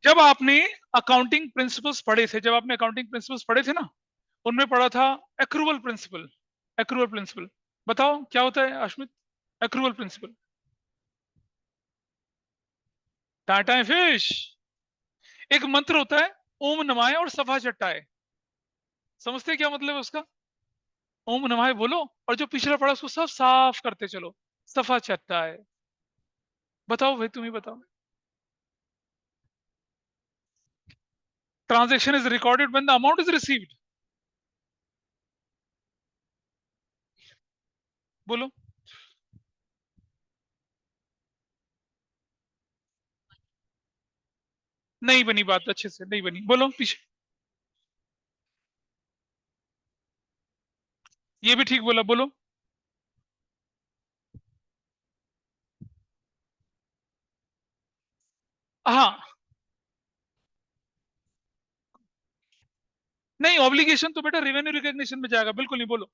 जब आपने accounting principles पढ़े थे, ना, उनमें पढ़ा था एक्रूवल प्रिंसिपल। बताओ क्या होता है अश्मित? Accrual principle. टाटा फिश। एक मंत्र होता है, ओम नमाय और सफा चट्टाए। समझते हैं क्या मतलब है उसका? ओम नमाय बोलो और जो पिछला पड़ा उसको सब साफ करते चलो, सफा चट्टाए। बताओ भाई, तुम ही बताओ। Transaction is recorded when the amount is received. बोलो। नहीं बनी बात, अच्छे से नहीं बनी, बोलो पीछे। ये भी ठीक बोला, बोलो। हाँ। नहीं, ऑब्लिगेशन तो बेटा रेवेन्यू रिकॉग्निशन में जाएगा, बिल्कुल नहीं, बोलो।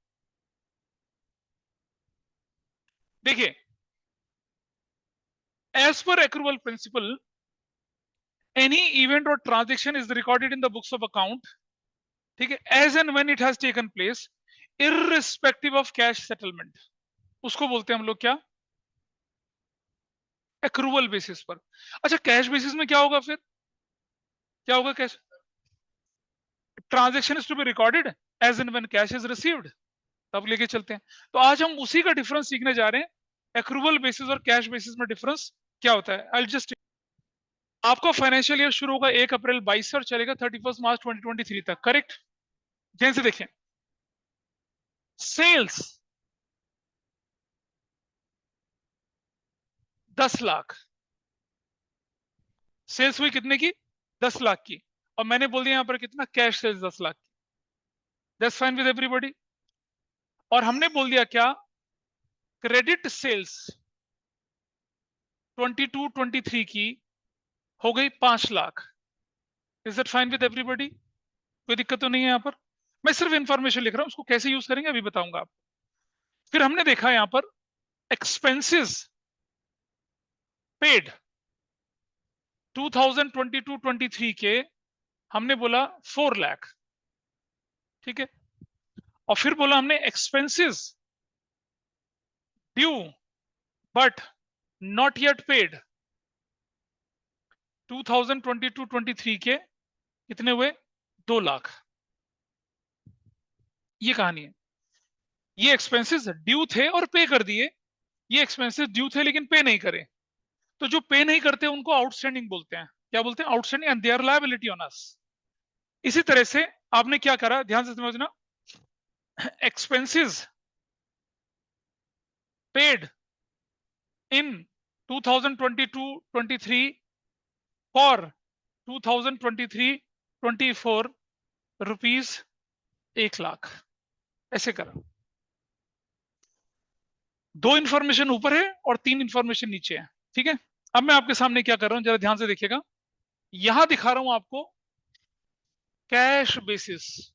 देखिए, as per accrual principle, any event और transaction is recorded in the books of account, ठीक है, as and when it has taken place, irrespective of cash settlement. उसको बोलते हैं हम लोग क्या? एक्रूवल बेसिस पर। अच्छा, कैश बेसिस में क्या होगा फिर? क्या होगा cash? Transaction is to be recorded as and when cash is received. तब लेके चलते हैं। तो आज हम उसी का डिफरेंस सीखने जा रहे हैं, एक्रूवल बेसिस और कैश बेसिस में डिफरेंस क्या होता है। आई जस्ट, आपका फाइनेंशियल ईयर शुरू होगा 1 अप्रैल 22 से और चलेगा 31 मार्च 2023 तक, करेक्ट? ध्यान से देखें। सेल्स 10 लाख। सेल्स हुई कितने की? 10 लाख की। और मैंने बोल दिया यहाँ पर कितना? कैश सेल्स 10 लाख की। That's fine with everybody. और हमने बोल दिया क्या? क्रेडिट सेल्स 22-23 की हो गई 5 lakh. Is that fine with everybody? कोई दिक्कत तो नहीं है यहाँ पर? मैं सिर्फ इंफॉर्मेशन लिख रहा हूँ, उसको कैसे यूज करेंगे अभी बताऊंगा आप। फिर हमने देखा यहाँ पर एक्सपेंसेस पेड 2022-23 के, हमने बोला 4 लाख, ठीक है। और फिर बोला हमने expenses due but not yet paid 2022-23 के कितने हुए? 2 लाख। ये कहानी है। ये एक्सपेंसेस ड्यू थे और पे कर दिए, ये एक्सपेंसेस ड्यू थे लेकिन पे नहीं करे। तो जो पे नहीं करते उनको आउटस्टैंडिंग बोलते हैं। क्या बोलते हैं? Outstanding, and their liability on us. इसी तरह से आपने क्या करा, ध्यान से समझना। Expenses paid in 2022-23 for 2023-24 rupees 1 lakh. ऐसे करा। दो इंफॉर्मेशन ऊपर है और 3 इंफॉर्मेशन नीचे है, ठीक है। अब मैं आपके सामने क्या कर रहा हूं, जरा ध्यान से देखिएगा। यहां दिखा रहा हूं आपको कैश बेसिस।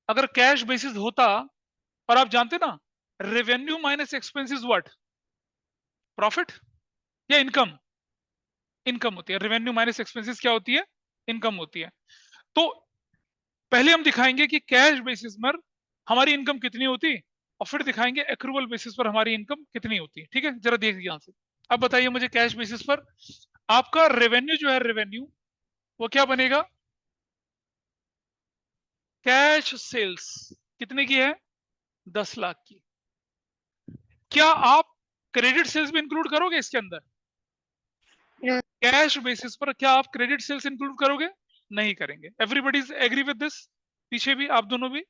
अगर कैश बेसिस होता, और आप जानते ना, revenue minus expenses what? Profit या इनकम? इनकम होती है। रेवेन्यू माइनस एक्सपेंसेस क्या होती है? इनकम होती है। तो पहले हम दिखाएंगे कि कैश बेसिस पर हमारी इनकम कितनी होती, और फिर दिखाएंगे एक्रूवल बेसिस पर हमारी इनकम कितनी होती, ठीक है। जरा देखिए यहां से। अब बताइए मुझे, कैश बेसिस पर आपका रेवेन्यू जो है, रेवेन्यू वो क्या बनेगा? कैश सेल्स कितने की है? 10 लाख की। क्या आप क्रेडिट सेल्स भी इंक्लूड करोगे इसके अंदर? कैश बेसिस पर क्या आप क्रेडिट सेल्स इंक्लूड करोगे? नहीं करेंगे। Everybody is agree with this? पीछे भी आप दोनों भी?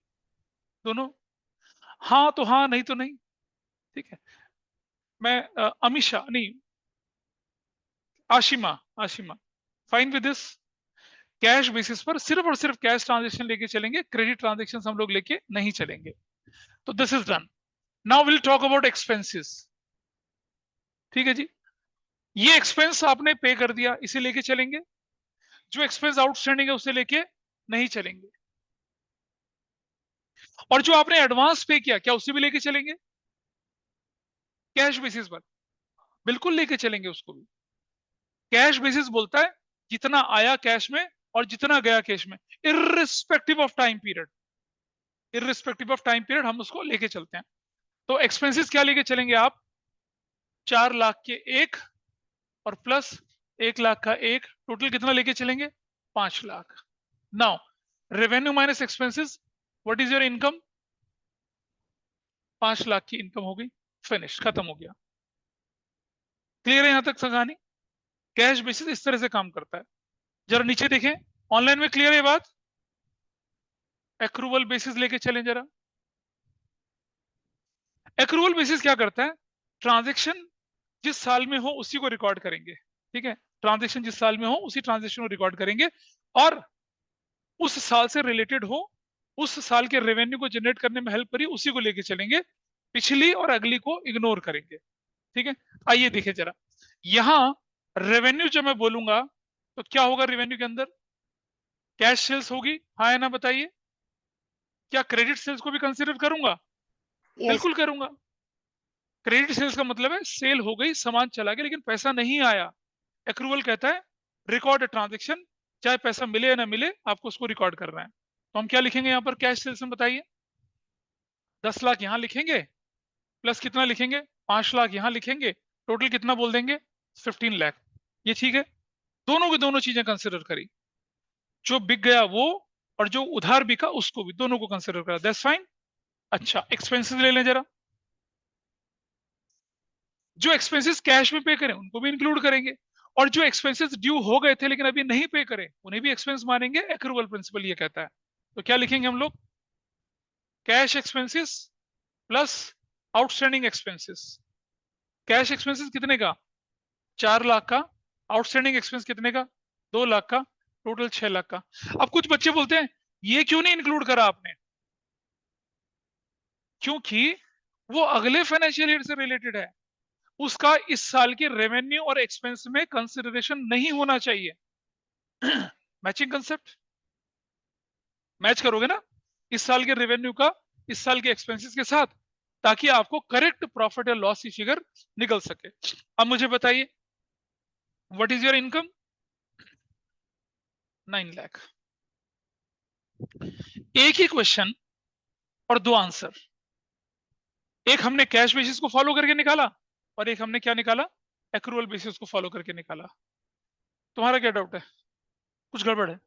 दोनों? हाँ तो हाँ, नहीं तो नहीं, ठीक है। मैं अमीषा नहीं, Ashima, Ashima, fine with this? Cash basis पर सिर्फ और सिर्फ कैश ट्रांजेक्शन लेके चलेंगे, क्रेडिट ट्रांजेक्शन हम लोग लेके नहीं चलेंगे। तो this is done. Now will talk about expenses, ठीक है जी। ये एक्सपेंस आपने पे कर दिया, इसे लेके चलेंगे। जो एक्सपेंस आउटस्टैंडिंग है उसे लेके नहीं चलेंगे। और जो आपने एडवांस पे किया, क्या उसे भी लेके चलेंगे कैश बेसिस पर? बिल्कुल लेके चलेंगे उसको भी। कैश बेसिस बोलता है जितना आया कैश में और जितना गया कैश में, irrespective of time period, irrespective of time period हम उसको लेके चलते हैं। तो एक्सपेंसेस क्या लेके चलेंगे आप? 4 लाख के एक और प्लस 1 लाख का एक, टोटल कितना लेके चलेंगे? 5 lakh. Now revenue minus expenses, what is your income? 5 lakh की इनकम हो गई, फिनिश, खत्म हो गया। क्लियर है यहां तक कहानी? कैश बेसिस इस तरह से काम करता है। जरा नीचे देखें, ऑनलाइन में क्लियर है बात? एक्रूवल बेसिस लेके चलें जरा। एक्रूवल बेसिस क्या करता है? ट्रांजैक्शन जिस साल में हो उसी को रिकॉर्ड करेंगे, ठीक है? ट्रांजैक्शन जिस साल में हो उसी ट्रांजैक्शन को रिकॉर्ड करेंगे, और उस साल से रिलेटेड हो, उस साल के रेवेन्यू को जनरेट करने में हेल्प करी, उसी को लेके चलेंगे, पिछली और अगली को इग्नोर करेंगे, ठीक है? आइए देखें जरा, यहां रेवेन्यू जब मैं बोलूंगा तो क्या होगा रेवेन्यू के अंदर? कैश सेल्स होगी, हाँ या ना बताइए? क्या क्रेडिट सेल्स को भी कंसिडर करूंगा? यस। बिल्कुल करूंगा। क्रेडिट सेल्स का मतलब है सेल हो गई, सामान चला गया, लेकिन पैसा नहीं आया। एक्रूवल कहता है रिकॉर्ड ट्रांजेक्शन, चाहे पैसा मिले या ना मिले, आपको उसको रिकॉर्ड करना है। तो हम क्या लिखेंगे यहाँ पर कैश सेल्स में बताइए? 10 लाख यहाँ लिखेंगे, प्लस कितना लिखेंगे? 5 लाख यहाँ लिखेंगे, टोटल कितना बोल देंगे? 15 लाख। ये ठीक है? दोनों की दोनों चीजें कंसिडर करी, जो बिक गया वो और जो उधार बिका उसको भी, दोनों को कंसिडर करा, दैट्स फाइन। अच्छा, एक्सपेंसेस ले लें जरा। जो एक्सपेंसेस कैश में पे करें उनको भी इंक्लूड करेंगे, और जो एक्सपेंसेस ड्यू हो गए थे लेकिन अभी नहीं पे करें उन्हें भी एक्सपेंस मानेंगे। एक्रूवल प्रिंसिपल ये कहता है। तो क्या लिखेंगे हम लोग? Cash expenses plus outstanding expenses. Cash expenses कितने का? 4 लाख का। आउटस्टैंडिंग एक्सपेंस कितने का? 2 लाख का। टोटल 6 लाख का। अब कुछ बच्चे बोलते हैं ये क्यों नहीं इंक्लूड करा आपने? क्योंकि वो अगले फाइनेंशियल ईयर से रिलेटेड है, उसका इस साल के रेवेन्यू और एक्सपेंस में कंसिडरेशन नहीं होना चाहिए। मैचिंग कंसेप्ट, मैच करोगे ना इस साल के रेवेन्यू का इस साल के एक्सपेंसेस के साथ, ताकि आपको करेक्ट प्रॉफिट या लॉस की फिगर निकल सके। अब मुझे बताइए, what is your income? 9 lakh. एक ही क्वेश्चन और दो आंसर। एक हमने कैश बेसिस को फॉलो करके निकाला, और एक हमने क्या निकाला? एक्रूवल बेसिस को फॉलो करके निकाला। तुम्हारा क्या डाउट है? कुछ गड़बड़ है?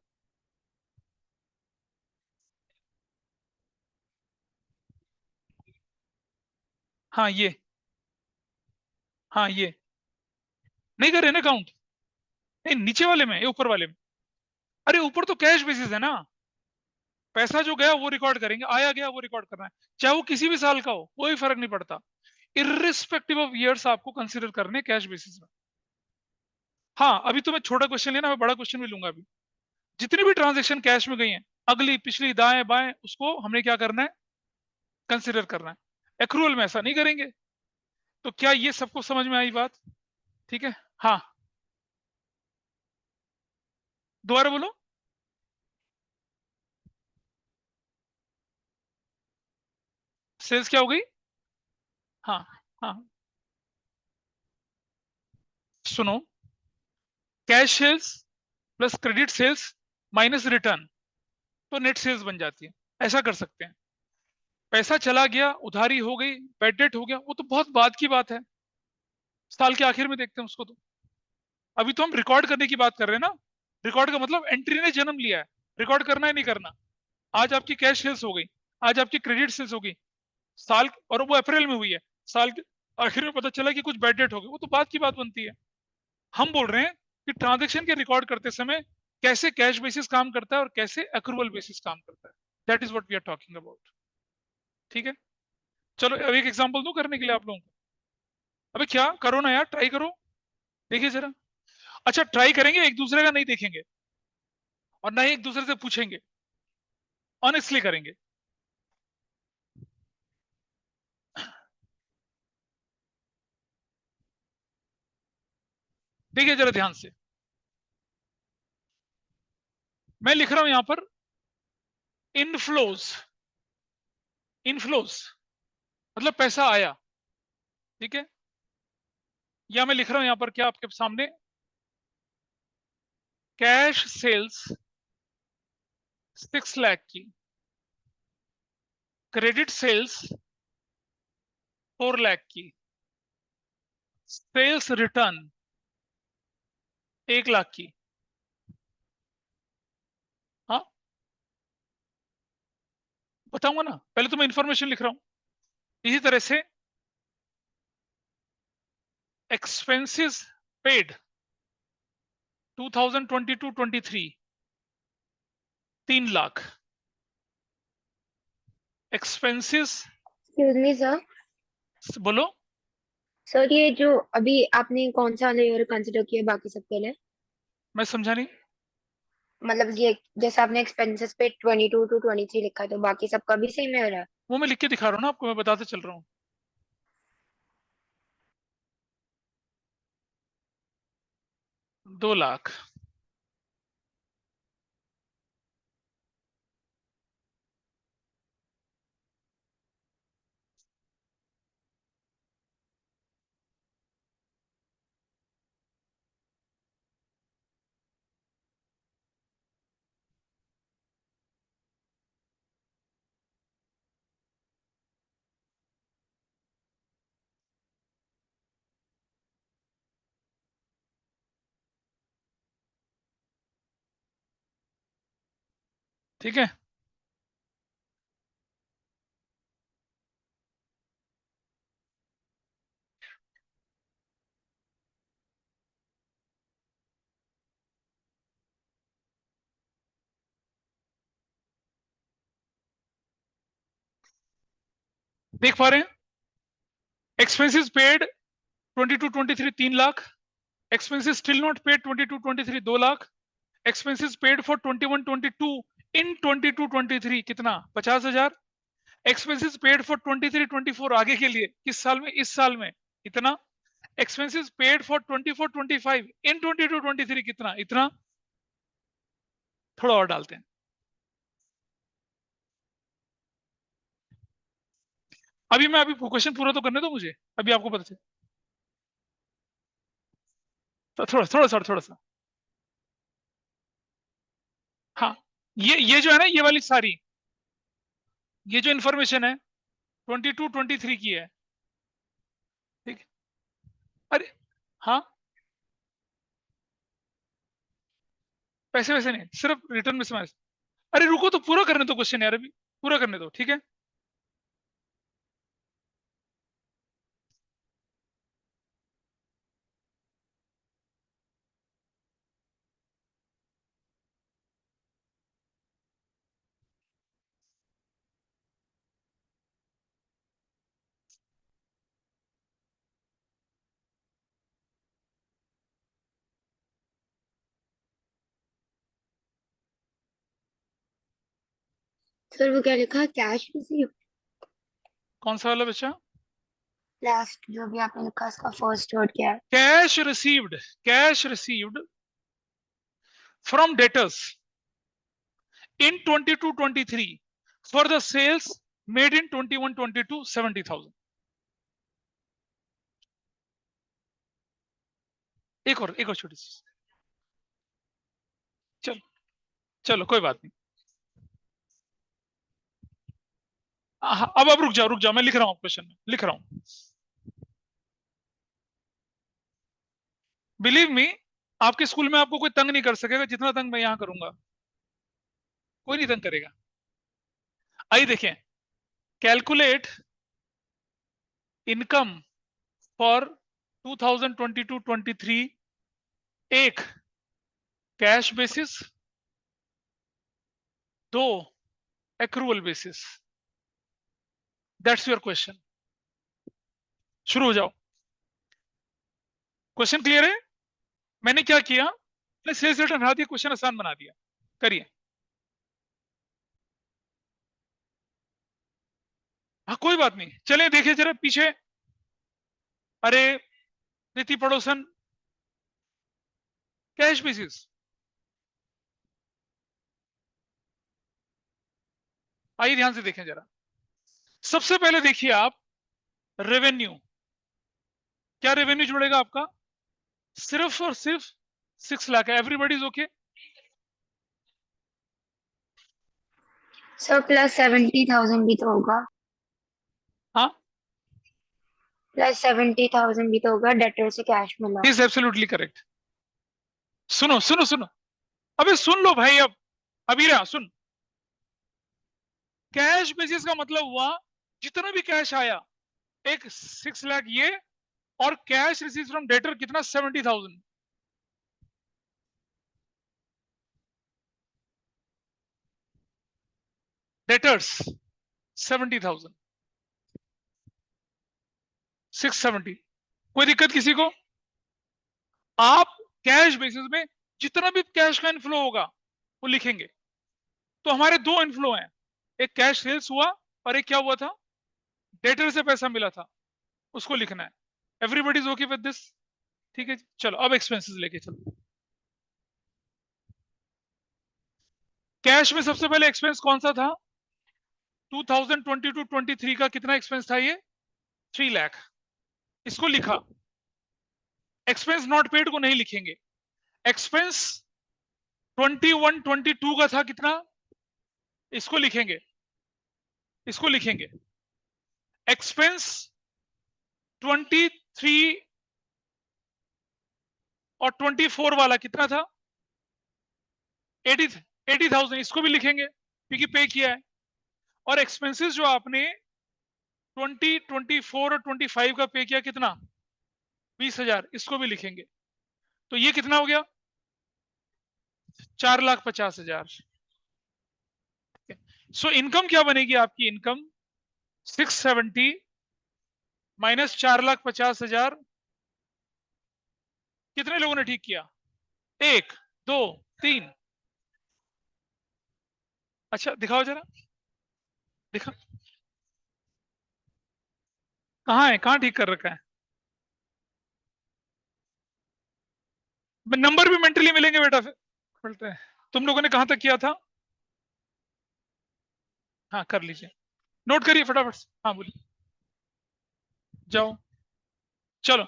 हाँ ये, हाँ ये नहीं कर रहे ना काउंट? नहीं, नीचे वाले में या ऊपर वाले में? अरे ऊपर तो कैश बेसिस है ना, पैसा जो गया वो रिकॉर्ड करेंगे, आया गया वो रिकॉर्ड करना है, चाहे वो किसी भी साल का हो, कोई फर्क नहीं पड़ता। इर्रिस्पेक्टिव ऑफ ईयर्स आपको कंसिडर करने कैश बेसिस में। हाँ, अभी तो मैं छोटा क्वेश्चन लेना, मैं बड़ा क्वेश्चन भी लूंगा अभी। जितनी भी ट्रांजेक्शन कैश में गई हैं, अगली पिछली दाएं बाएं, उसको हमने क्या करना है? कंसिडर करना है। एक्रूवल में ऐसा नहीं करेंगे। तो क्या ये सबको समझ में आई बात? ठीक है, हाँ, दोबारा बोलो। सेल्स क्या हो गई? हाँ, हाँ, सुनो, cash sales plus credit sales minus return, तो नेट सेल्स बन जाती है। ऐसा कर सकते हैं। पैसा चला गया, उधारी हो गई, बैड डेट हो गया, वो तो बहुत बाद की बात है, साल के आखिर में देखते हैं उसको। तो अभी तो हम रिकॉर्ड करने की बात कर रहे हैं ना। रिकॉर्ड का मतलब एंट्री ने जन्म लिया है, रिकॉर्ड करना है नहीं करना। आज आपकी कैश सेल्स हो गई, आज आपकी क्रेडिट सेल्स हो गई, साल, और वो अप्रैल में हुई है, साल के आखिर में पता चला कि कुछ बैड डेट हो गई, वो तो बाद की बात बनती है। हम बोल रहे हैं कि ट्रांजेक्शन के रिकॉर्ड करते समय कैसे कैश बेसिस काम करता है और कैसे एक्रूवल बेसिस काम करता है, that is what we are talking about. ठीक है, चलो अब एक एग्जांपल दूं करने के लिए आप लोगों को। अबे क्या करो ना यार, ट्राई करो, देखिए जरा। अच्छा, ट्राई करेंगे, एक दूसरे का नहीं देखेंगे और ना ही एक दूसरे से पूछेंगे, ऑनेस्टली करेंगे। देखिए जरा ध्यान से, मैं लिख रहा हूं यहां पर इनफ्लोज। इनफ्लोज मतलब पैसा आया, ठीक है? या मैं लिख रहा हूं यहां पर क्या आपके सामने, कैश सेल्स 6 लाख की, क्रेडिट सेल्स 4 लाख की, सेल्स रिटर्न 1 लाख की। हाँ, बताऊंगा ना, पहले तो मैं इंफॉर्मेशन लिख रहा हूं। इसी तरह से expenses paid 2022-23 3 lakh. Expenses, excuse me sir. बोलो। सर ये जो अभी आपने कौन सा लेयर कंसिडर किया बाकी सबके लिए? मैं समझा नहीं। मतलब ये जैसे आपने एक्सपेंसेस पे 22 to 23 लिखा है, तो बाकी सबका भी सेम है रहा है? वो मैं लिख के दिखा रहा हूँ ना आपको, मैं बताते चल रहा हूँ। 2 लाख। ठीक है, देख पा रहे हैं? Expenses paid 22-23 3 lakh. Expenses still not paid 22-23 2 lakh. Expenses paid for 21-22 इन 22-23 कितना? 50,000। एक्सपेंसेस पेड फॉर 23-24 आगे के लिए, किस साल में? इस साल में, इतना। एक्सपेंसेस पेड फॉर 24-25 इन 22-23 कितना? इतना। थोड़ा और डालते हैं। अभी क्वेश्चन पूरा तो करने दो मुझे, अभी आपको पता चले। तो थोड़ा सा। हाँ, ये जो है ना, ये वाली सारी, ये जो इन्फॉर्मेशन है 22-23 की है। ठीक। अरे हाँ, पैसे वैसे नहीं, सिर्फ रिटर्न में से। अरे रुको तो पूरा करने दो क्वेश्चन यार, अभी पूरा करने दो, ठीक है। सर वो क्या लिखा है, कैश रिसीव? कौन सा वाला बच्चा? लास्ट जो भी आपने लिखा इसका फर्स्ट वर्ड क्या है? Cash received from debtors in 22-23 for the sales made in 21-22 70,000। एक और छोटी सी। चलो, चलो कोई बात नहीं। अब रुक जाओ, मैं लिख रहा हूँ क्वेश्चन में, लिख रहा हूँ। बिलीव मी, आपके स्कूल में आपको कोई तंग नहीं कर सकेगा जितना तंग मैं यहां करूंगा। कोई नहीं तंग करेगा। आइए देखें। कैलकुलेट इनकम फॉर 2022-23, एक कैश बेसिस, दो accrual basis. That's your question. शुरू हो जाओ। क्वेश्चन क्लियर है? मैंने क्या किया, मैंने सेल्स रिटर्न हटा दिया, क्वेश्चन आसान बना दिया। करिए। हाँ कोई बात नहीं, चले देखिए जरा पीछे। अरे रीति पड़ोसन, कैश बेसिस। आइए ध्यान से देखें जरा। सबसे पहले देखिए आप, रेवेन्यू। क्या रेवेन्यू जुड़ेगा आपका? सिर्फ और सिर्फ 6 लाख है। Everybody is okay? Sir plus 70,000 भी तो होगा। हाँ, प्लस 70,000 भी तो होगा, डेटर से कैश मिला। Is absolutely correct. सुनो सुनो सुनो, अबे सुन लो भाई, अब अभी रहा सुन। कैश बेसिस का मतलब हुआ जितना भी कैश आया, एक 6 लाख ये, और कैश रिसीव फ्रॉम डेटर कितना, 70,000। डेटर्स 70,000, 670। कोई दिक्कत किसी को? आप कैश बेसिस में जितना भी कैश का इनफ्लो होगा वो लिखेंगे। तो हमारे दो इनफ्लो हैं, एक कैश सेल्स हुआ और एक क्या हुआ था, डेटर से पैसा मिला था, उसको लिखना है। Everybody is okay with this? ठीक है जी। चलो अब एक्सपेंसेस लेके चलो। कैश में सबसे पहले एक्सपेंस कौन सा था? 2022-23 का कितना एक्सपेंस था ये? 3 लाख। इसको लिखा। एक्सपेंस नॉट पेड को नहीं लिखेंगे। एक्सपेंस 21-22 का था कितना, इसको लिखेंगे, इसको लिखेंगे। एक्सपेंस 23 और 24 वाला कितना था, 80,000, इसको भी लिखेंगे क्योंकि पे किया है। और एक्सपेंसेस जो आपने 20, 24 और 25 का पे किया कितना, 20,000, इसको भी लिखेंगे। तो ये कितना हो गया, 4,50,000। सो इनकम क्या बनेगी आपकी? Income 670 minus 4,50,000। कितने लोगों ने ठीक किया? 1, 2, 3। अच्छा दिखाओ जरा, दिखा, कहाँ है, कहाँ ठीक कर रखा है? नंबर भी मेंटली मिलेंगे बेटा, फिर बोलते हैं। तुम लोगों ने कहां तक किया था? हाँ कर लीजिए, नोट करिए फटाफट से। हाँ बोलिए, जाओ, चलो।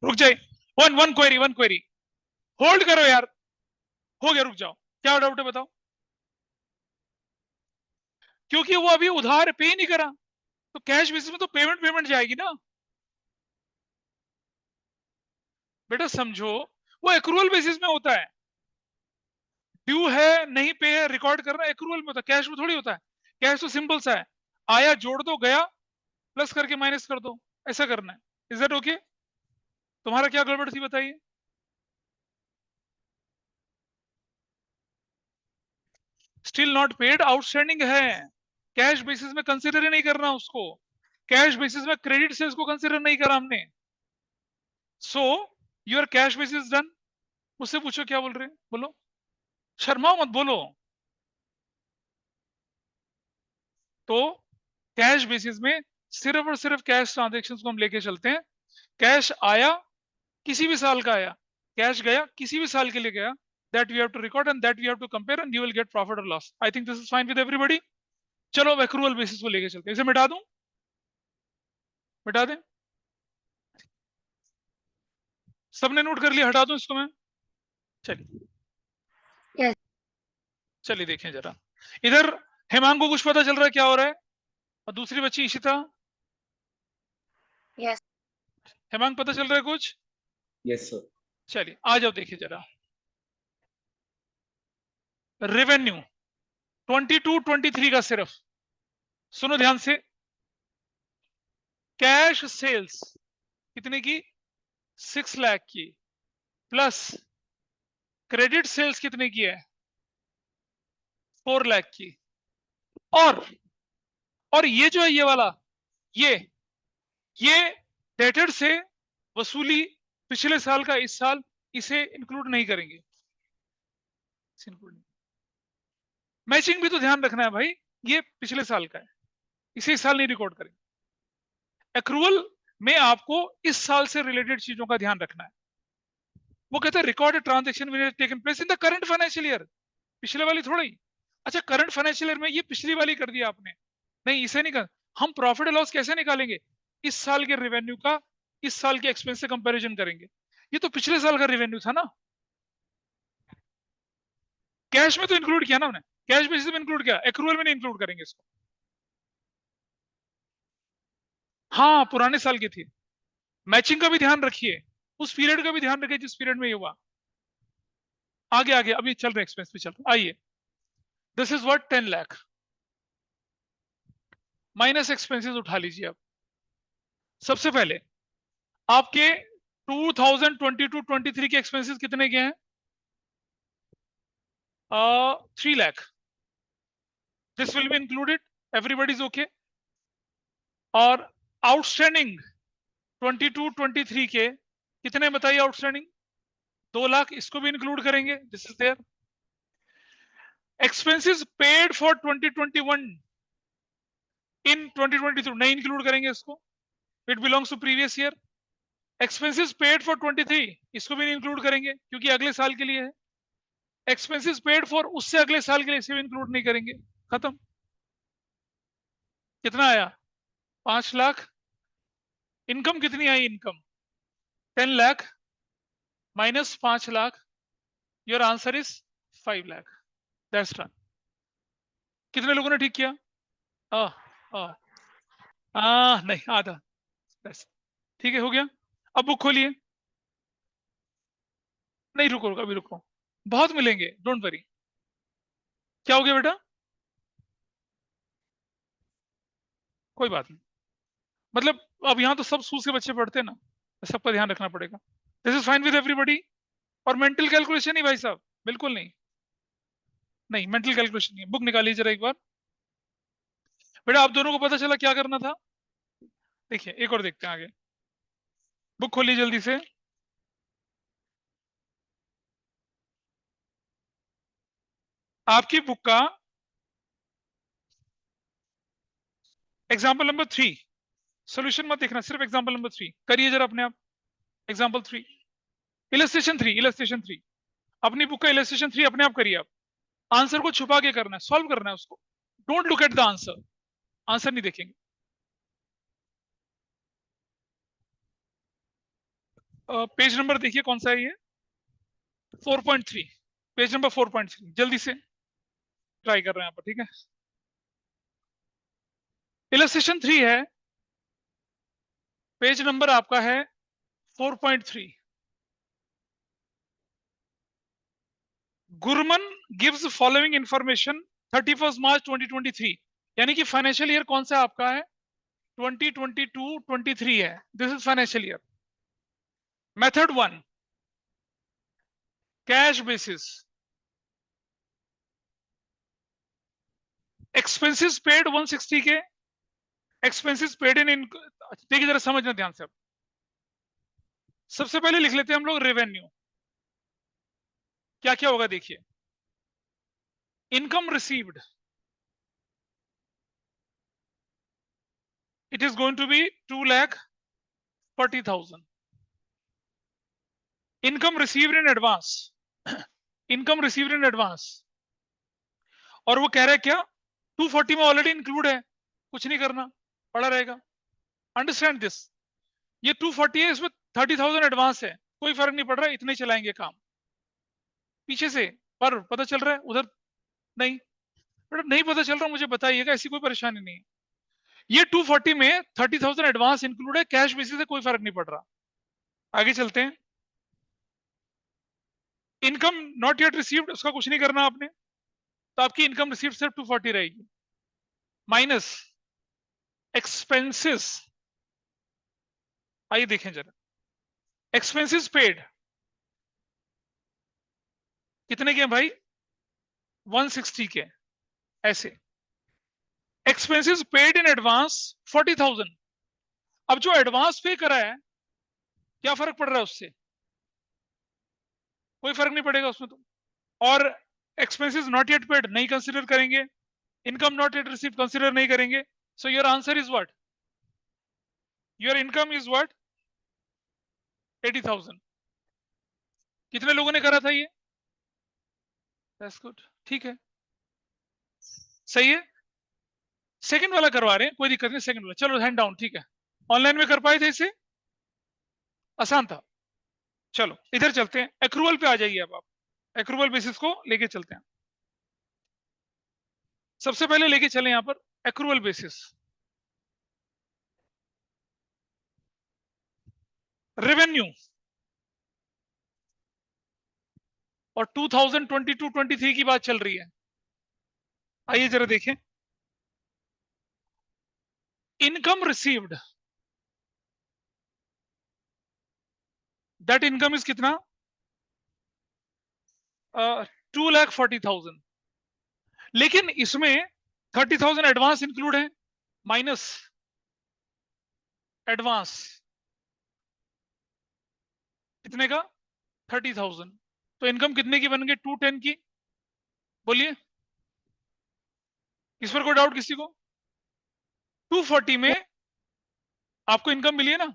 रुक जाइए, one one query, one query, hold करो यार। हो गया, रुक जाओ, क्या डाउट है बताओ? क्योंकि वो अभी उधार पे ही नहीं करा, तो कैश बेसिस में तो पेमेंट पेमेंट जाएगी ना बेटा, समझो। वो एक्रूअल बेसिस में होता है, ड्यू है नहीं पे है, रिकॉर्ड करना एक्रूअल में होता है, कैश में थोड़ी होता है। कैश तो सिंपल सा है, आया जोड़ दो, गया प्लस करके माइनस कर दो, ऐसा करना है। Is that okay? तुम्हारा क्या गड़बड़ थी बताइए? स्टिल नॉट पेड, आउटस्टैंडिंग है, कैश बेसिस में कंसिडर ही नहीं करना उसको। कैश बेसिस में क्रेडिट से उसको कंसिडर नहीं करा हमने। So your cash basis done. मुझसे पूछो क्या बोल रहे हैं, बोलो, शर्माओ मत, बोलो। तो कैश बेसिस में सिर्फ और सिर्फ कैश ट्रांजेक्शन्स को हम लेके चलते हैं। कैश आया किसी भी साल का आया, कैश गया किसी भी साल के लिए गया, that we have to record and that we have to compare and you will get profit और loss. I think this is fine with everybody. चलो अब एक्रूअल बेसिस को लेके चलते हैं। इसे मिटा दूं, मिटा दें? सबने नोट कर लिया, हटा दूं इसको मैं? चलिए, यस। चलिए देखें जरा। इधर हेमांग को कुछ पता चल रहा है क्या हो रहा है? और दूसरी बच्ची इशिता, यस। हेमांग पता चल रहा है कुछ? Yes sir. चलिए आ जाओ, देखिए जरा। रेवेन्यू 22-23 का सिर्फ सुनो ध्यान से। कैश सेल्स कितने की, 6 लाख की, प्लस क्रेडिट सेल्स कितने की है, 4 लाख की। और और ये जो है ये वाला, ये ये डेटर से वसूली पिछले साल का इस साल, इसे इंक्लूड नहीं करेंगे। मैचिंग भी तो ध्यान रखना है भाई, ये पिछले साल का है, इसे इस साल नहीं रिकॉर्ड करेंगे। एक्रूअल में आपको इस साल से रिलेटेड चीजों का ध्यान रखना है। वो कहते हैं record transaction will taken place in the current financial year, पिछले वाली थोड़ी। अच्छा करंट फाइनेंशियल ईयर में ये पिछली वाली कर दिया आपने, नहीं इसे नहीं कर। हम प्रॉफिट लॉस कैसे निकालेंगे? इस साल के रेवेन्यू का इस साल के एक्सपेंस से कंपैरिजन करेंगे। ये तो पिछले साल का रेवेन्यू था ना, कैश में तो इंक्लूड किया ना हमने, कैश बेसिस में इंक्लूड किया, एक्रूअल में नहीं इंक्लूड करेंगे इसको। हाँ पुराने साल की थी। मैचिंग का भी ध्यान रखिए, उस पीरियड का भी ध्यान रखिए जिस पीरियड में ये हुआ। आगे आगे अभी चल रहे एक्सपेंस भी चल रहे, आइए। This is what 10 lakh minus expenses उठा लीजिए। अब सबसे पहले आपके 2022-23 के एक्सपेंसेस कितने के हैं? 3 lakh. This will be included, everybody is okay. और आउटस्टैंडिंग 22-23 के कितने बताइए आउटस्टैंडिंग? 2 लाख, इसको भी इंक्लूड करेंगे, this is there. Expenses paid for 2021 in 2022 नहीं इंक्लूड करेंगे इसको, it belongs to previous year. Expenses paid for 23 इसको भी नहीं इंक्लूड करेंगे क्योंकि अगले साल के लिए है। एक्सपेंसेस पेड फॉर उससे अगले साल के लिए इसे भी इंक्लूड नहीं करेंगे, खत्म। कितना आया? 5 लाख। इनकम कितनी आई? Income 10 lakh minus 5 lakh, your answer is 5 lakh. That's done. कितने लोगों ने ठीक किया? आ, आ, नहीं आधा। ठीक है, हो गया। अब बुक खोलिए। नहीं रुको रुको, अभी रुको, बहुत मिलेंगे, डोंट वरी। क्या हो गया बेटा? कोई बात नहीं, मतलब अब यहाँ तो सब सूस के बच्चे पढ़ते हैं ना, सबका ध्यान रखना पड़ेगा। This is fine with everybody. और मेंटल कैलकुलेशन नहीं भाई साहब, बिल्कुल नहीं, नहीं मेंटल कैलकुलेशन नहीं। बुक निकालिए जरा एक बार। बेटा आप दोनों को पता चला क्या करना था? देखिए एक और देखते हैं आगे। बुक खोलिए जल्दी से। आपकी बुक का एग्जाम्पल नंबर 3, सोल्यूशन मत देखना, सिर्फ एग्जाम्पल नंबर 3 करिए जरा अपने आप। एग्जाम्पल 3, इलस्ट्रेशन 3 अपनी बुक का इलस्ट्रेशन 3 अपने आप करिए आप। आंसर को छुपा के करना है, सॉल्व करना है उसको। Don't look at the answer, answer नहीं देखेंगे। पेज नंबर देखिए कौन सा है ये? 4.3, पेज नंबर 4.3, जल्दी से ट्राई कर रहे हैं आप, ठीक है। इलस्ट्रेशन 3 है, पेज नंबर आपका है 4.3। गुरमन गिव्स फॉलोइंग इंफॉर्मेशन 31 मार्च 2023, यानी कि फाइनेंशियल ईयर कौन सा आपका है? 2022-23 है, this is financial year. Method 1, cash basis. Expenses paid 160 के, एक्सपेंसेस पेड इन, देखिए जरा समझना ध्यान से। अब सबसे पहले लिख लेते हैं हम लोग रेवेन्यू। क्या क्या होगा देखिए। Income received, it is going to be 2,40,000। Income received in advance, income received in advance, और वो कह रहा है क्या? 240 में ऑलरेडी इंक्लूड है, कुछ नहीं करना, पड़ा रहेगा। अंडरस्टैंड दिस, ये 240 है, इसमें 30,000 एडवांस है, कोई फर्क नहीं पड़ रहा है, इतने चलाएंगे काम पीछे से। पर पता चल रहा है उधर नहीं, बट नहीं पता चल रहा, मुझे बताइएगा, ऐसी कोई परेशानी नहीं है। ये 240 में 30,000 एडवांस इंक्लूड है, कैश बेसिस से कोई फर्क नहीं पड़ रहा। आगे चलते हैं। इनकम नॉट येट रिसीव्ड, उसका कुछ नहीं करना आपने, तो आपकी इनकम रिसीव्ड सिर्फ 240 रहेगी, माइनस एक्सपेंसेस। आइए देखें जरा, एक्सपेंसेस पेड कितने के हैं भाई? 160 के, ऐसे। Expenses paid in advance 40,000। अब जो एडवांस पे करा है, क्या फर्क पड़ रहा है उससे? कोई फर्क नहीं पड़ेगा उसमें तो। और एक्सपेंसेस नॉट येट पेड नहीं कंसीडर करेंगे, income not yet receive consider नहीं करेंगे। So your answer is what? Your income is what? 80,000। कितने लोगों ने करा था ये? दैट्स गुड, ठीक है, सही है। सेकंड वाला करवा रहे हैं, कोई दिक्कत नहीं, सेकंड वाला चलो हैंड डाउन, ठीक है। ऑनलाइन में कर पाए थे इसे? आसान था। चलो इधर चलते हैं, एक्रूवल पे आ जाइए अब आप, एक्रूवल बेसिस को लेके चलते हैं। सबसे पहले लेके चले यहां पर एक्रूअल बेसिस, रेवेन्यू, और 2022-23 की बात चल रही है। आइए जरा देखें, income received, that income is कितना, 2,40,000, लेकिन इसमें 30,000 एडवांस इंक्लूड है, माइनस एडवांस कितने का, 30,000, तो इनकम कितने की बन गई, 210 की। बोलिए, इस पर कोई डाउट किसी को? 240 में आपको इनकम मिली है ना,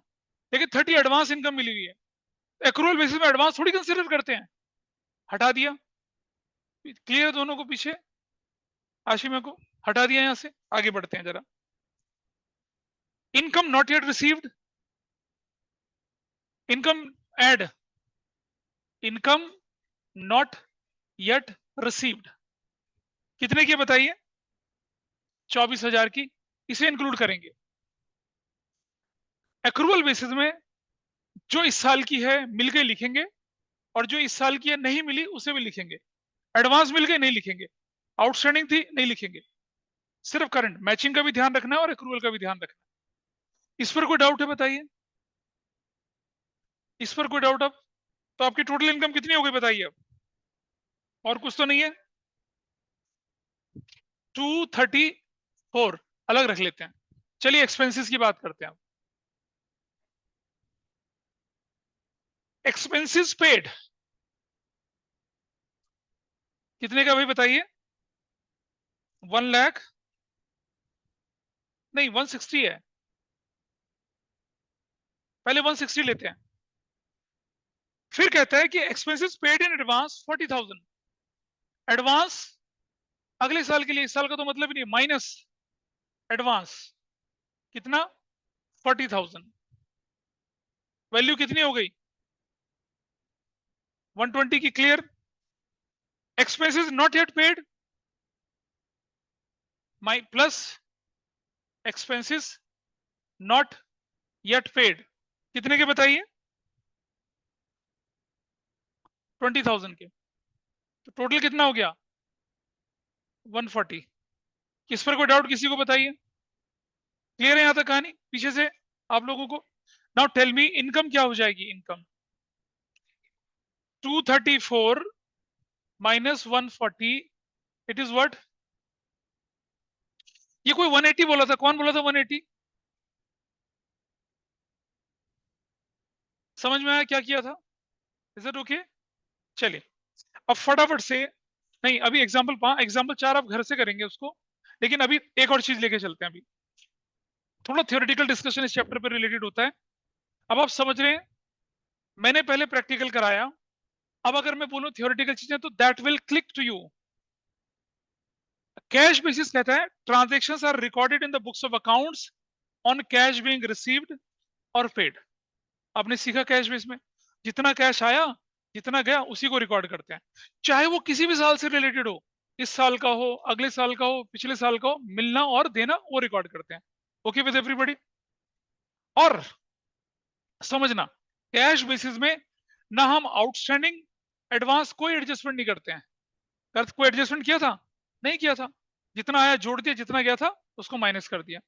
लेकिन 30 एडवांस इनकम मिली हुई है। एक्रूअल बेसिस में एडवांस थोड़ी कंसिडर करते हैं, हटा दिया। क्लियर दोनों को? पीछे आशिमा को हटा दिया, यहां से आगे बढ़ते हैं जरा। Income not yet received, income add, income not yet received कितने की बताइए, 24,000 की, इसे इंक्लूड करेंगे। एक्रूअल बेसिस में जो इस साल की है मिल गई लिखेंगे, और जो इस साल की है नहीं मिली उसे भी लिखेंगे। एडवांस मिल गई नहीं लिखेंगे, आउटस्टैंडिंग थी नहीं लिखेंगे, सिर्फ करंट। मैचिंग का भी ध्यान रखना है और एक्रूअल का भी ध्यान रखना है। इस पर कोई डाउट है बताइए, इस पर कोई डाउट? अब तो आपकी टोटल इनकम कितनी हो गई बताइए अब, और कुछ तो नहीं है। 234 अलग रख लेते हैं। चलिए एक्सपेंसेस की बात करते हैं। एक्सपेंसेस पेड कितने का भाई बताइए, 1 लाख नहीं, 160 है, पहले 160 लेते हैं। फिर कहता है कि expenses paid in advance 40,000, advance अगले साल के लिए, इस साल का तो मतलब ही नहीं, माइनस एडवांस कितना, 40,000, वैल्यू कितनी हो गई, 120 की। Clear? Expenses not yet paid my plus expenses not yet paid कितने के बताइए, 20,000 के। तो टोटल कितना हो गया, 140। किस पर कोई डाउट किसी को बताइए? क्लियर है यहां तक कहानी पीछे से आप लोगों को? नाउ टेल मी, इनकम क्या हो जाएगी, income 234 minus 140, it is what? ये कोई 180 बोला था, कौन बोला था 180? समझ में आया क्या किया था? Is it okay? चलिए अब फटाफट से, नहीं अभी एग्जाम्पल 4 आप घर से करेंगे उसको, लेकिन अभी एक और चीज लेके चलते हैं। अभी थोड़ा थियोरेटिकल डिस्कशन इस चैप्टर पर रिलेटेड होता है। अब आप समझ रहे हैं, मैंने पहले प्रैक्टिकल कराया, अब अगर मैं बोलूं थियोरेटिकल चीजें तो that will click to you. Cash basis कहता है transactions are recorded in the books of accounts on cash being received और पेड। आपने सीखा कैश बेस में जितना कैश आया जितना गया उसी को रिकॉर्ड करते हैं, चाहे वो किसी भी साल से रिलेटेड हो, इस साल का हो, अगले साल का हो, पिछले साल का हो, मिलना और देना वो रिकॉर्ड करते हैं। Okay with everybody? और समझना, कैश बेसिस में ना हम आउटस्टैंडिंग एडवांस कोई एडजस्टमेंट नहीं करते हैं। कोई एडजस्टमेंट किया था? नहीं किया था, जितना आया जोड़ दिया, जितना गया था उसको माइनस कर दिया।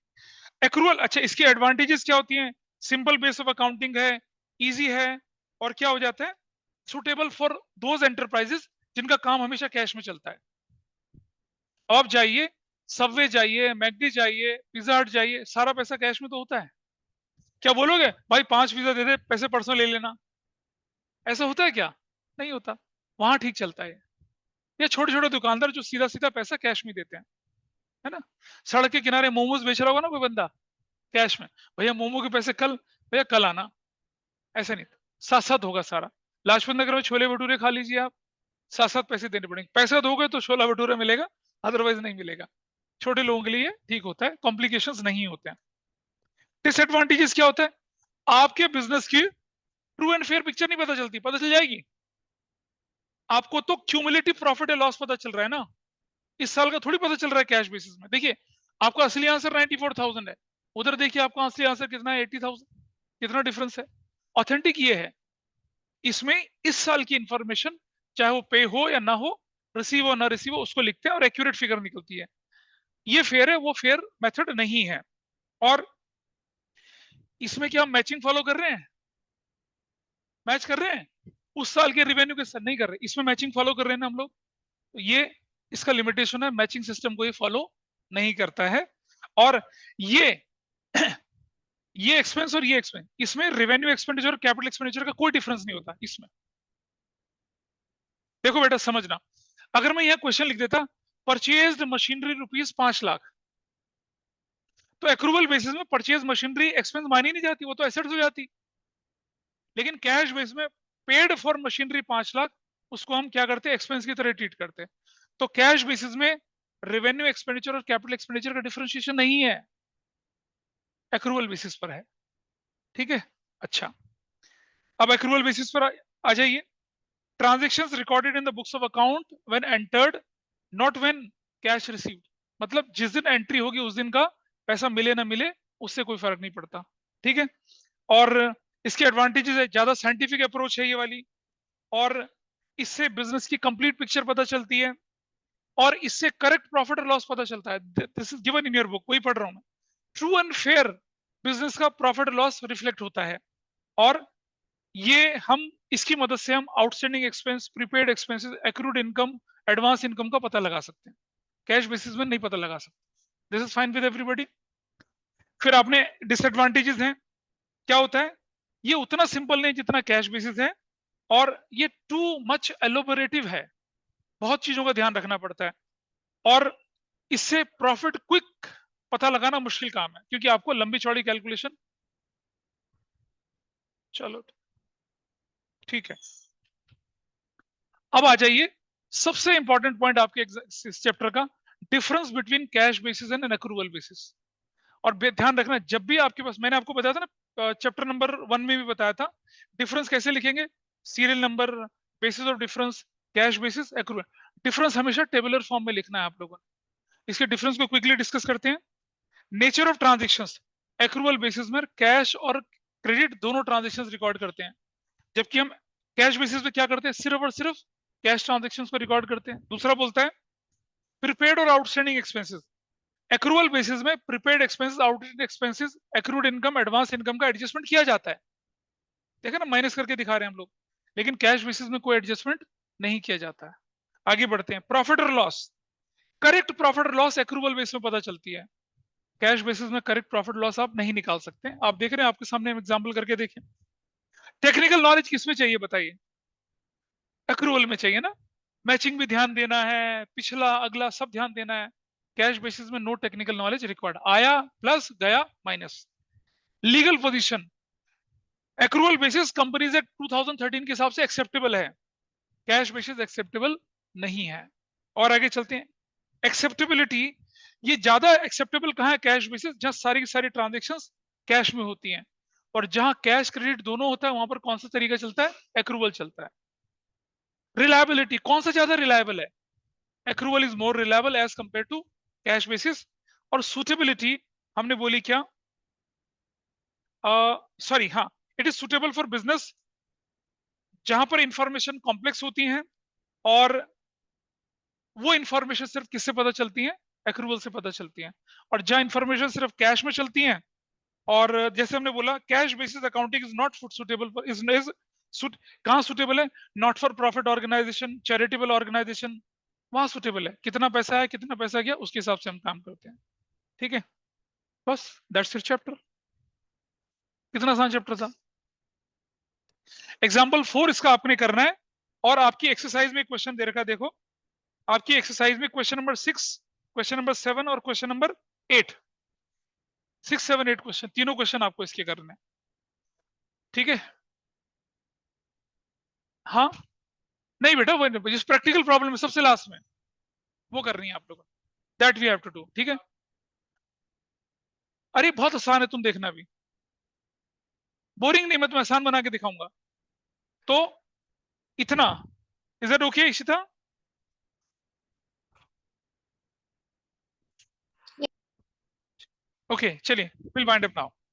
एक्रूअल, अच्छा इसकी एडवांटेजेस क्या होती हैं? सिंपल बेस ऑफ अकाउंटिंग है, इजी है, और क्या हो जाता है, सुटेबल फॉर दोज एंटरप्राइजेस जिनका काम हमेशा कैश में चलता है। अब जाइए, सबवे जाइए, मैकडी जाइए, पिज्जा हट जाइए, सारा पैसा कैश में तो होता है। क्या बोलोगे भाई 5 पिज्जा दे दे, पैसे परसों ले लेना, ऐसा होता है क्या? नहीं होता। वहां ठीक चलता है। ये छोटे छोटे दुकानदार जो सीधा सीधा पैसा कैश में देते हैं, है ना? सड़क के किनारे मोमोज बेच रहा होगा ना कोई बंदा, कैश में, भैया मोमो के पैसे कल, भैया कल आना, ऐसा नहीं, साथ साथ होगा सारा। लाजपत नगर में छोले भटूरे खा लीजिए आप, साथ साथ पैसे देने पड़ेंगे, पैसा दोगे तो छोला भटूरा मिलेगा, अदरवाइज नहीं मिलेगा। छोटे लोगों के लिए ठीक होता है, कॉम्प्लिकेशंस नहीं होते हैं। डिसएडवांटेजेस क्या होता है? आपके बिजनेस की ट्रू एंड फेयर पिक्चर नहीं पता चलती, पता चल जाएगी आपको तो क्यूमुलेटिव प्रॉफिट या लॉस पता चल रहा है ना, इस साल का थोड़ी पता चल रहा है कैश बेसिस में। देखिए आपका असली आंसर 94,000 है, उधर देखिए आपका असली आंसर कितना है, 80,000। कितना डिफरेंस है। ऑथेंटिक ये है, इसमें इस साल की इंफॉर्मेशन चाहे वो पे हो या ना हो, रिसीव हो ना रिसीव हो, उसको लिखते हैं और एक्यूरेट फिगर निकलती है। ये फेयर है, वो फेयर मेथड नहीं है। और इसमें क्या हम मैचिंग फॉलो कर रहे हैं, मैच कर रहे हैं उस साल के रिवेन्यू के साथ? नहीं कर रहे, इसमें मैचिंग फॉलो कर रहे हैं ना हम लोग। तो ये इसका लिमिटेशन है, मैचिंग सिस्टम को ये फॉलो नहीं करता है। और ये ये एक्सपेंस और ये एक्सपेंस, इसमें रेवेन्यू एक्सपेंडिचर और कैपिटल एक्सपेंडिचर का कोई डिफरेंस नहीं होता इसमें। देखो बेटा समझना, अगर मैं यहां क्वेश्चन लिख देता परचेज्ड मशीनरी ₹5 लाख, तो एक्रूवल बेसिस में परचेज मशीनरी एक्सपेंस मानी नहीं जाती, वो तो एसेट्स हो जाती। लेकिन कैश बेस में पेड फॉर मशीनरी 5 लाख, उसको हम क्या करते हैं, एक्सपेंस की तरह ट्रीट करते हैं। तो कैश बेसिस में रेवेन्यू एक्सपेंडिचर और कैपिटल एक्सपेंडिचर का डिफरेंशिएशन नहीं है, एक्रूवल बेसिस पर है। ठीक है। अच्छा, अब एक्रूवल बेसिस पर आ जाइए। Transactions recorded in the books of account when entered, not when cash received. मतलब जिस दिन एंट्री होगी उस दिन का पैसा मिले ना मिले उससे कोई फर्क नहीं पड़ता। ठीक है। और इसके एडवांटेजेस है, ज्यादा साइंटिफिक अप्रोच है ये वाली, और इससे बिजनेस की कंप्लीट पिक्चर पता चलती है, और इससे करेक्ट प्रॉफिट और लॉस पता चलता है। This is given in your book, वही पढ़ रहा हूं मैं। ट्रू एंड फेयर बिजनेस का प्रॉफिट और लॉस रिफ्लेक्ट होता है। और ये हम इसकी मदद से हम outstanding expense, prepaid expenses, accrued income, advance income का पता लगा सकते हैं। कैश बेसिस में नहीं पता लगा सकते। This is fine with everybody. फिर आपने डिसएडवांटेजेस हैं, क्या होता है, ये उतना सिंपल नहीं जितना कैश बेसिस है, और ये टू मच एलोबरेटिव है, बहुत चीजों का ध्यान रखना पड़ता है, और इससे प्रॉफिट क्विक पता लगाना मुश्किल काम है, क्योंकि आपको लंबी चौड़ी कैलकुलेशन। चलो ठीक है, अब आ जाइए सबसे इंपॉर्टेंट पॉइंट आपके इस चैप्टर का, difference between cash basis and accrual basis. और ध्यान रखना, जब भी आपके पास, मैंने आपको बताया था ना चैप्टर नंबर 1 में भी बताया था, डिफरेंस कैसे लिखेंगे, serial number, basis of difference, cash basis, accrual. Difference हमेशा टेबुलर फॉर्म में लिखना है आप लोगों ने। इसके डिफरेंस को क्विकली डिस्कस करते हैं। Nature of transactions, accrual basis में कैश और क्रेडिट दोनों ट्रांजेक्शंस रिकॉर्ड करते हैं, जबकि हम कैश बेसिस पे क्या करते हैं, सिर्फ और सिर्फ कैश ट्रांजेक्शंस को रिकॉर्ड करते हैं। दूसरा बोलता है प्रीपेड और आउटस्टैंडिंग एक्सपेंसेस, एक्रूवल बेसिस में prepaid expenses, outstanding expenses, accrued income, advance income का एडजस्टमेंट किया जाता है। देखा ना, माइनस करके दिखा रहे हैं हम लोग। लेकिन कैश बेसिस में कोई एडजस्टमेंट नहीं किया जाता है। आगे बढ़ते हैं, प्रॉफिट और लॉस। करेक्ट प्रॉफिट और लॉस एक्रूवल बेस में पता चलती है, कैश बेसिस में करेक्ट प्रॉफिट लॉस आप नहीं निकाल सकते। आप देख रहे हैं, आपके सामने हम एग्जाम्पल करके देखें। टेक्निकल नॉलेज किसमें चाहिए बताइए, एक्रूवल में चाहिए ना। मैचिंग भी ध्यान देना है, पिछला अगला सब ध्यान देना है। कैश बेसिस में नो टेक्निकल नॉलेज रिक्वायर्ड, आया प्लस गया minus. Legal position, accrual basis companies act 2013 के हिसाब से एक्सेप्टेबल है, कैश बेसिस एक्सेप्टेबल नहीं है। और आगे चलते हैं, एक्सेप्टेबिलिटी, ये ज्यादा एक्सेप्टेबल कहां है, कैश बेसिस, जहां सारी की सारी ट्रांजेक्शंस कैश में होती हैं, और जहां कैश क्रेडिट दोनों होता है वहां पर कौन सा तरीका चलता है, एक्रूवल चलता है। रिलायबिलिटी, कौन सा ज्यादा रिलायबल है, accrual is more reliable as compare to cash basis. और सुटेबिलिटी हमने बोली क्या, सॉरी हाँ, it is suitable for business जहां पर इंफॉर्मेशन कॉम्प्लेक्स होती हैं, और वो इंफॉर्मेशन सिर्फ किससे पता चलती है, एक्रूवल से पता चलती है। और जहां इंफॉर्मेशन सिर्फ कैश में चलती है, और जैसे हमने बोला cash basis accounting is not suitable for, is कहां सुटेबल है, not for profit organisation, charitable organisation, वहां सुटेबल है। कितना पैसा है, कितना पैसा गया, उसके हिसाब से हम काम करते हैं। ठीक है, बस दैट्स इट चैप्टर। कितना आसान चैप्टर था। एग्जाम्पल 4 इसका आपने करना है, और आपकी एक्सरसाइज में क्वेश्चन दे रखा है, देखो आपकी एक्सरसाइज में क्वेश्चन नंबर 6, क्वेश्चन नंबर 7 और क्वेश्चन नंबर 8, 6, 7, 8 क्वेश्चन, तीनों क्वेश्चन आपको इसके करने हैं। ठीक है, हाँ, नहीं बेटा वो जिस प्रैक्टिकल प्रॉब्लम है सबसे लास्ट में, वो करनी है आप लोगों को, that we have to do. ठीक है, अरे बहुत आसान है, तुम देखना भी, बोरिंग नहीं, मैं तुम्हें आसान बना के दिखाऊंगा। तो इतना, is that okay Ishita? Okay चलिए, विल वाइंड अप नाउ।